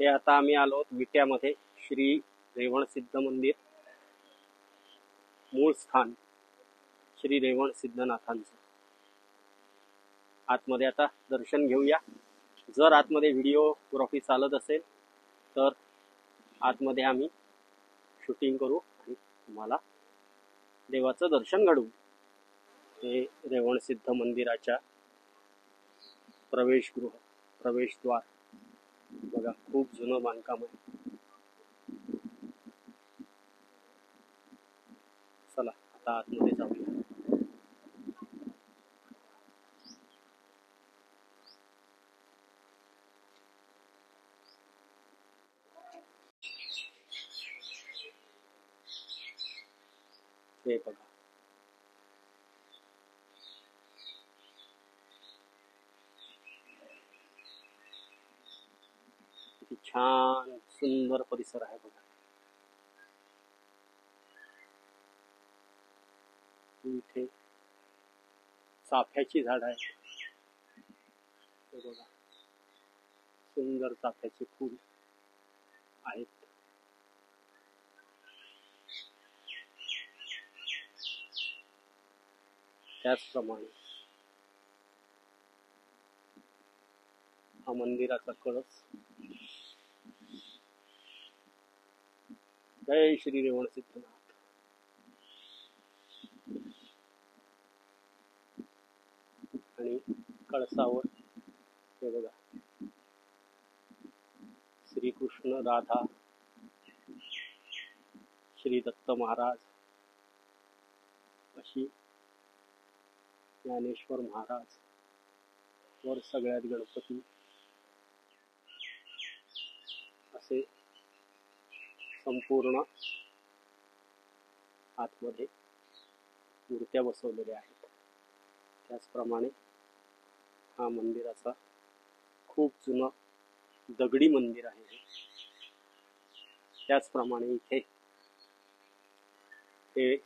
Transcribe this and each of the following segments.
हे आता आम्ही आलो आहोत विट्यामध्ये श्री रेवणसिद्ध मंदिर, मूळ स्थान श्री रेवण सिद्धनाथांचं. आतमध्ये आता दर्शन घेऊया. जर आतमध्ये व्हिडिओग्राफी चालत असेल तर आतमध्ये आम्ही शूटिंग करू आणि तुम्हाला देवाचं दर्शन घडवू. हे रेवणसिद्ध मंदिराच्या प्रवेशद्वार बघा, खूप जुनं बांधकाम आहे. चला आता आतमध्ये जाऊया. हे बघा, किती छान सुंदर परिसर आहे बघा. इथे चाफ्याची झाड आहेत. हे बघा, सुंदर चाफ्याचे फूल आहेत. त्याचप्रमाणे हा मंदिराचा कळस. जय श्री रेवण सिद्धनाथ. आणि कळसावर हे बघा, श्रीकृष्ण, राधा, श्री दत्त महाराज, अशी ज्ञानेश्वर महाराज, वर सगळ्यात गणपती, असे संपूर्ण आतमध्ये मूर्त्या बसवलेल्या आहेत. त्याचप्रमाणे हा मंदिराचा खूप जुनं दगडी मंदिर आहे. त्याचप्रमाणे इथे हे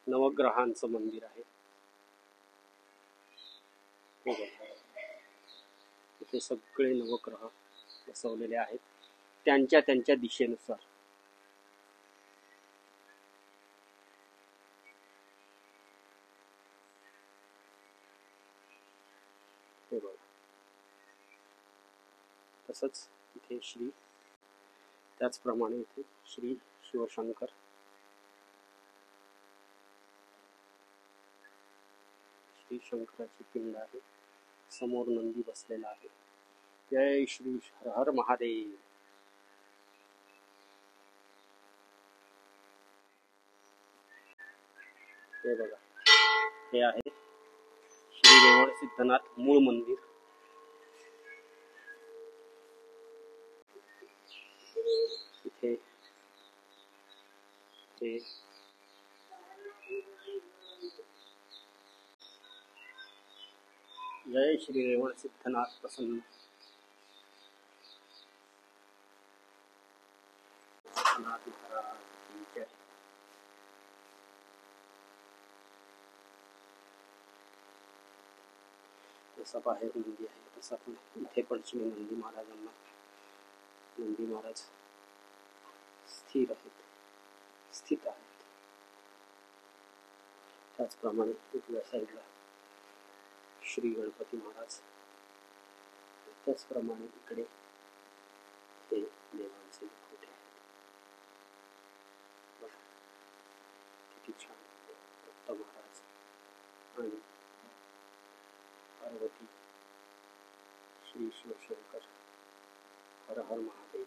नवग्रहांचं मंदिर आहे. इथे सगळे नवग्रह बसवलेले आहेत त्यांच्या त्यांच्या दिशेनुसार. हे बघा, तसंच इथे त्याचप्रमाणे इथे श्री शिवशंकर, श्री शंकराची पिंड आहे. समोर नंदी बसलेला आहे. जय श्री हर हर महादेव. हे बघा, हे आहे श्री रेवण सिद्धनाथ मूळ मंदिर. इथे हे जय श्री रेवण सिद्धनाथ प्रसन्न. जसा बाहेर नंदी आहे तसा पण इथे पण श्री नंदी महाराजांना, नंदी महाराज स्थित आहेत. त्याचप्रमाणे उजव्या साईडला श्री गणपती महाराज. त्याचप्रमाणे इकडे हे देवांचे मुखवटे आहेत. बघा किती छान. दत्त महाराज आणि पार्वती, श्री शिवशंकर. हर हर महादेव.